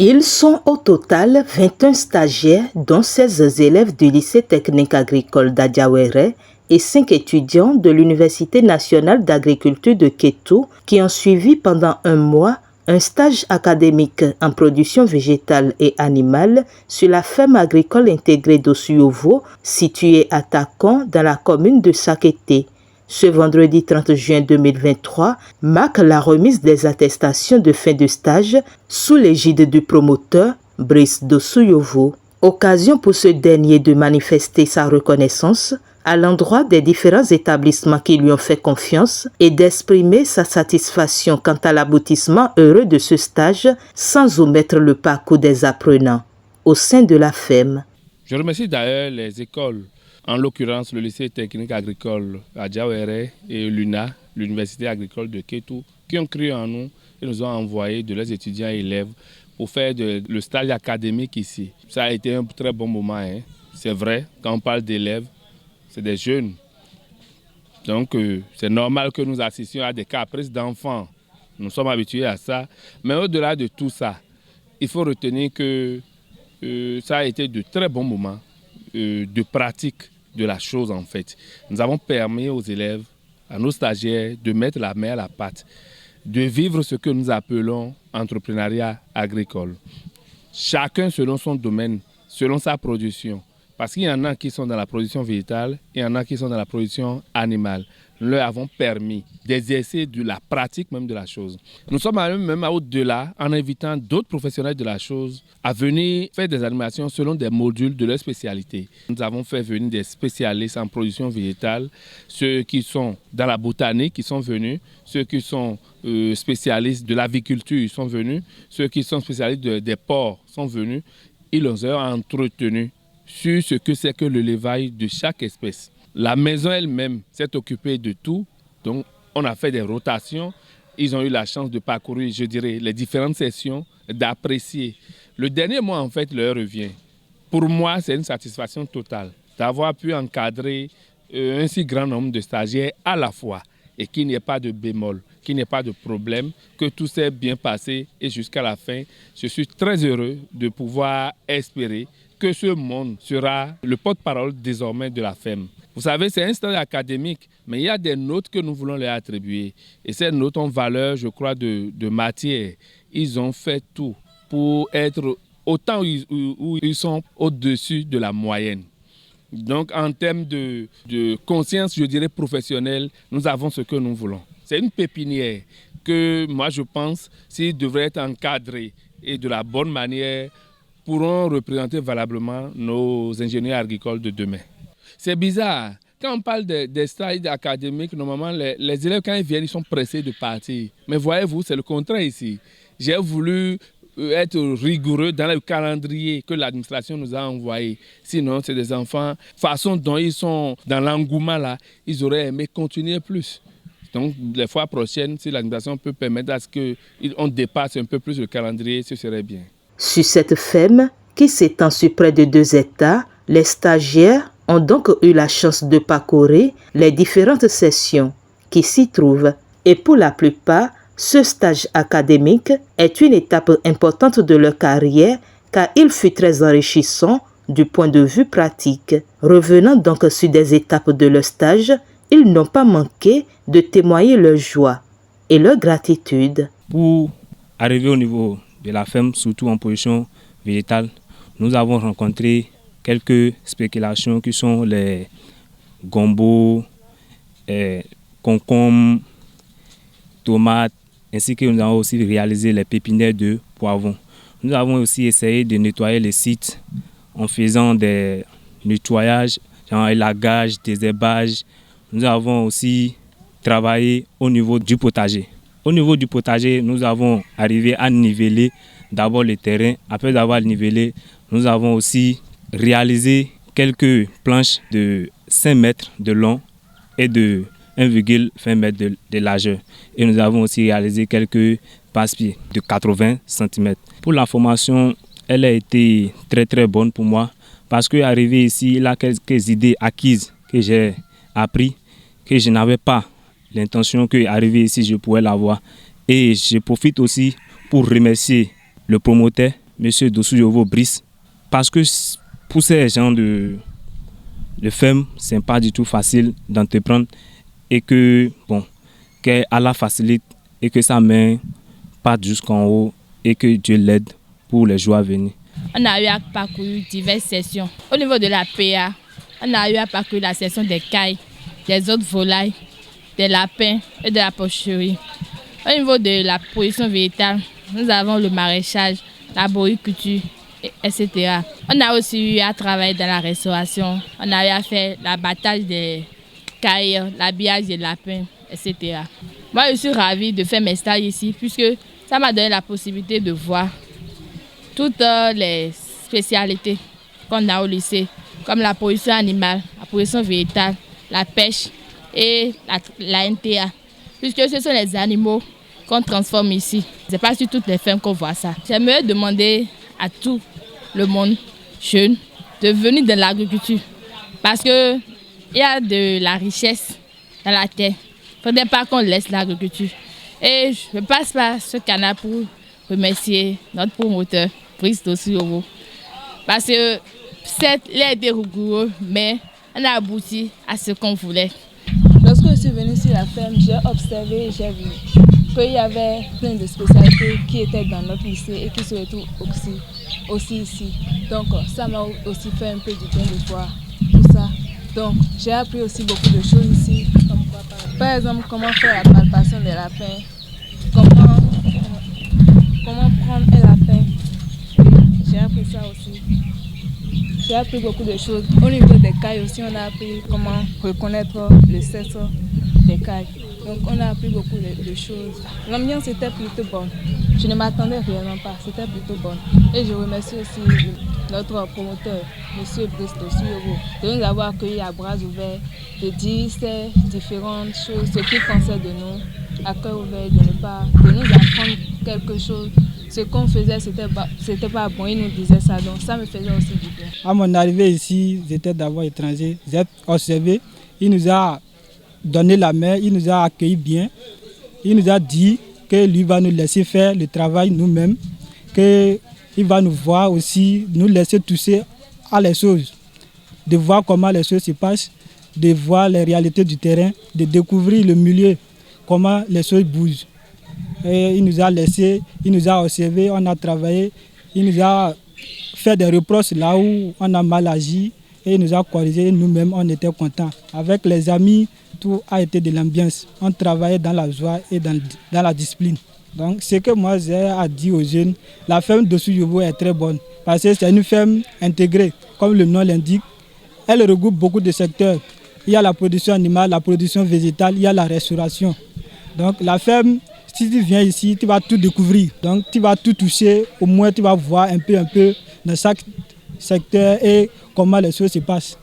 Ils sont au total 21 stagiaires, dont 16 élèves du lycée technique agricole d'Adiawere et 5 étudiants de l'Université nationale d'agriculture de Kétou qui ont suivi pendant un mois un stage académique en production végétale et animale sur la ferme agricole intégrée d'Osuyovo, située à Takon dans la commune de Sakété. Ce vendredi 30 juin 2023 marque la remise des attestations de fin de stage sous l'égide du promoteur Brice d'Osuyovo. Occasion pour ce dernier de manifester sa reconnaissance à l'endroit des différents établissements qui lui ont fait confiance et d'exprimer sa satisfaction quant à l'aboutissement heureux de ce stage sans omettre le parcours des apprenants au sein de la ferme. Je remercie d'ailleurs les écoles, en l'occurrence le lycée technique agricole à Diawere et l'UNA, l'université agricole de Kétou, qui ont cru en nous et nous ont envoyé de leurs étudiants et élèves pour faire le stage académique ici. Ça a été un très bon moment, hein. C'est vrai, quand on parle d'élèves, c'est des jeunes. Donc c'est normal que nous assistions à des caprices d'enfants. Nous sommes habitués à ça. Mais au-delà de tout ça, il faut retenir que ça a été de très bons moments de pratique de la chose en fait. Nous avons permis aux élèves, à nos stagiaires, de mettre la main à la pâte, de vivre ce que nous appelons entrepreneuriat agricole. Chacun selon son domaine, selon sa production. Parce qu'il y en a qui sont dans la production végétale, et il y en a qui sont dans la production animale. Nous leur avons permis d'exercer de la pratique même de la chose. Nous sommes même au-delà en invitant d'autres professionnels de la chose à venir faire des animations selon des modules de leur spécialité. Nous avons fait venir des spécialistes en production végétale, ceux qui sont dans la botanique qui sont venus, ceux qui sont spécialistes de l'aviculture sont venus, ceux qui sont spécialistes des porcs sont venus. Ils les ont entretenus sur ce que c'est que l'élevage de chaque espèce. La maison elle-même s'est occupée de tout, donc on a fait des rotations. Ils ont eu la chance de parcourir, je dirais, les différentes sessions, d'apprécier. Le dernier mois, en fait, leur revient. Pour moi, c'est une satisfaction totale d'avoir pu encadrer un si grand nombre de stagiaires à la fois et qu'il n'y ait pas de bémol, qu'il n'y ait pas de problème, que tout s'est bien passé et jusqu'à la fin, je suis très heureux de pouvoir espérer que ce monde sera le porte-parole désormais de la ferme. Vous savez, c'est un stage académique, mais il y a des notes que nous voulons leur attribuer. Et ces notes ont valeur, je crois, de matière. Ils ont fait tout pour être autant où ils sont au-dessus de la moyenne. Donc, en termes de conscience, je dirais, professionnelle, nous avons ce que nous voulons. C'est une pépinière que, moi, je pense, s'il devrait être encadré et de la bonne manière, pourront représenter valablement nos ingénieurs agricoles de demain. C'est bizarre. Quand on parle des stages académiques, normalement, les élèves, quand ils viennent, ils sont pressés de partir. Mais voyez-vous, c'est le contraire ici. J'ai voulu être rigoureux dans le calendrier que l'administration nous a envoyé. Sinon, c'est des enfants, façon dont ils sont dans l'engouement là, ils auraient aimé continuer plus. Donc, les fois prochaines, si l'administration peut permettre à ce qu'on dépasse un peu plus le calendrier, ce serait bien. Sur cette ferme, qui s'étend sur près de 2 hectares, les stagiaires ont donc eu la chance de parcourir les différentes sessions qui s'y trouvent. Et pour la plupart, ce stage académique est une étape importante de leur carrière car il fut très enrichissant du point de vue pratique. Revenant donc sur des étapes de leur stage, ils n'ont pas manqué de témoigner leur joie et leur gratitude. Pour arriver au niveau de la ferme, surtout en production végétale, nous avons rencontré quelques spéculations qui sont les gombos, concombres, tomates, ainsi que nous avons aussi réalisé les pépinières de poivrons. Nous avons aussi essayé de nettoyer les sites en faisant des nettoyages, genre élagage, désherbage. Nous avons aussi travaillé au niveau du potager. Au niveau du potager, nous avons arrivé à niveler d'abord le terrain. Après avoir nivelé, nous avons aussi réalisé quelques planches de 5 mètres de long et de 1,20 m de largeur. Et nous avons aussi réalisé quelques passe-pieds de 80 cm. Pour la formation, elle a été très très bonne pour moi parce qu'arrivé ici, il y a quelques idées acquises que j'ai apprises, que je n'avais pas l'intention qu'arriver ici, je pourrais l'avoir. Et je profite aussi pour remercier le promoteur, M. Dossou Brice, parce que pour ces gens de ferme, ce n'est pas du tout facile d'entreprendre et que, bon, qu'Allah facilite et que sa main parte jusqu'en haut et que Dieu l'aide pour les jours à venir. On a eu à parcourir diverses sessions. Au niveau de la PA, on a eu à parcourir la session des cailles, des autres volailles, des lapins et de la porcherie. Au niveau de la production végétale, nous avons le maraîchage, la boriculture, etc. On a aussi eu à travailler dans la restauration. On a eu à faire l'abattage des cailles, l'habillage des lapins, etc. Moi, je suis ravie de faire mes stages ici puisque ça m'a donné la possibilité de voir toutes les spécialités qu'on a au lycée, comme la production animale, la production végétale, la pêche et la NTA, puisque ce sont les animaux qu'on transforme ici. Ce n'est pas sur toutes les fermes qu'on voit ça. J'aimerais demander à tout le monde jeune de venir dans l'agriculture, parce qu'il y a de la richesse dans la terre. Il ne faudrait pas qu'on laisse l'agriculture. Et je passe par ce canal pour remercier notre promoteur, Brice Dossou, parce que certes, il a été rigoureux, mais on a abouti à ce qu'on voulait. Lorsque je suis venue sur la ferme, j'ai observé et j'ai vu qu'il y avait plein de spécialités qui étaient dans notre lycée et qui se retrouvent aussi ici. Donc ça m'a aussi fait un peu du bien de voir tout ça. Donc j'ai appris aussi beaucoup de choses ici. Par exemple, comment faire la palpation des lapins, comment prendre un lapin. J'ai appris ça aussi. J'ai appris beaucoup de choses. Au niveau des cailles aussi, on a appris comment reconnaître le sexe des cailles. Donc on a appris beaucoup de choses. L'ambiance était plutôt bonne. Je ne m'attendais réellement pas, c'était plutôt bonne. Et je remercie aussi notre promoteur, M. Brice Dossou, de nous avoir accueillis à bras ouverts, de dire ces différentes choses, ce qu'il pensait de nous, à cœur ouvert, de nous apprendre quelque chose. Ce qu'on faisait, c'était pas bon, il nous disait ça, donc ça me faisait aussi du bien. À mon arrivée ici, j'étais d'abord étranger, j'ai observé, il nous a donné la main, il nous a accueillis bien, il nous a dit que lui va nous laisser faire le travail nous-mêmes, qu'il va nous voir aussi, nous laisser toucher à les choses, de voir comment les choses se passent, de voir les réalités du terrain, de découvrir le milieu, comment les choses bougent. Et il nous a laissé, il nous a observé, on a travaillé, il nous a fait des reproches là où on a mal agi et il nous a corrigé, nous-mêmes on était contents. Avec les amis, tout a été de l'ambiance. On travaillait dans la joie et dans la discipline. Donc ce que moi j'ai à dire aux jeunes, la ferme Dossou est très bonne parce que c'est une ferme intégrée, comme le nom l'indique. Elle regroupe beaucoup de secteurs. Il y a la production animale, la production végétale, il y a la restauration. Donc la ferme, si tu viens ici, tu vas tout découvrir. Donc tu vas tout toucher, au moins tu vas voir un peu dans chaque secteur et comment les choses se passent.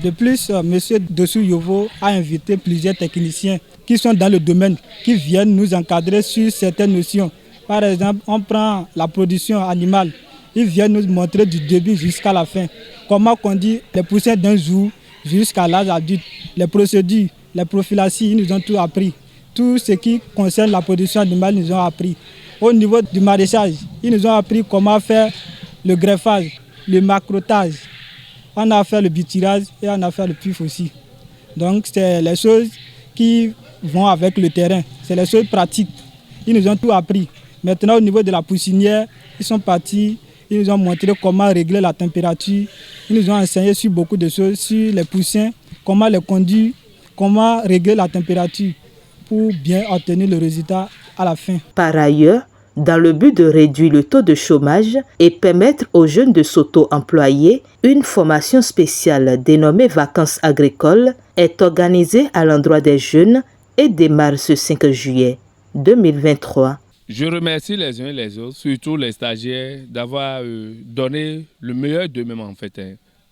De plus, M. Dossou a invité plusieurs techniciens qui sont dans le domaine, qui viennent nous encadrer sur certaines notions. Par exemple, on prend la production animale. Ils viennent nous montrer du début jusqu'à la fin. Comment conduire les poussins d'un jour jusqu'à l'âge adulte. Les procédures, les prophylaxies, ils nous ont tout appris. Tout ce qui concerne la production animale, ils nous ont appris. Au niveau du maraîchage, ils nous ont appris comment faire le greffage, le macrotage. On a fait le bitirage et on a fait le puf aussi. Donc c'est les choses qui vont avec le terrain. C'est les choses pratiques. Ils nous ont tout appris. Maintenant au niveau de la poussinière, ils sont partis. Ils nous ont montré comment régler la température. Ils nous ont enseigné sur beaucoup de choses, sur les poussins, comment les conduire, comment régler la température pour bien obtenir le résultat à la fin. Par ailleurs, dans le but de réduire le taux de chômage et permettre aux jeunes de s'auto-employer, une formation spéciale dénommée Vacances agricoles est organisée à l'endroit des jeunes et démarre ce 5 juillet 2023. Je remercie les uns et les autres, surtout les stagiaires, d'avoir donné le meilleur d'eux-mêmes en fait,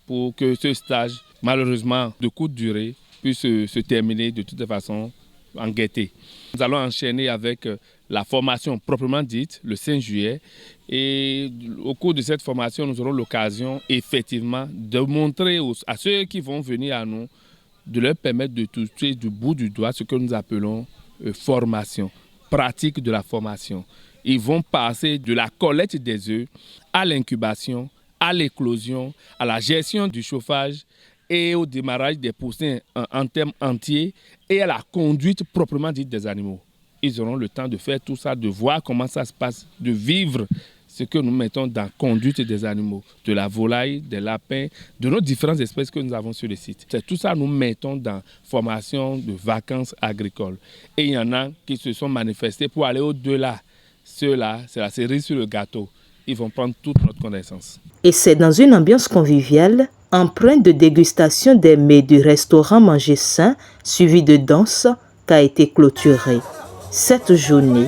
pour que ce stage, malheureusement de courte durée, puisse se terminer de toute façon en gaieté. Nous allons enchaîner avec la formation proprement dite, le 5 juillet. Et au cours de cette formation, nous aurons l'occasion effectivement de montrer à ceux qui vont venir à nous, de leur permettre de toucher du bout du doigt ce que nous appelons formation. pratique de la formation. Ils vont passer de la collecte des œufs à l'incubation, à l'éclosion, à la gestion du chauffage et au démarrage des poussins en termes entiers et à la conduite proprement dite des animaux. Ils auront le temps de faire tout ça, de voir comment ça se passe, de vivre ce que nous mettons dans la conduite des animaux, de la volaille, des lapins, de nos différentes espèces que nous avons sur le site. C'est tout ça nous mettons dans formation de vacances agricoles. Et il y en a qui se sont manifestés pour aller au-delà. Ceux-là, c'est la cerise sur le gâteau. Ils vont prendre toute notre connaissance. Et c'est dans une ambiance conviviale, empreinte de dégustation des mets du restaurant Manger Sain, suivi de danse, qu'a été clôturée cette journée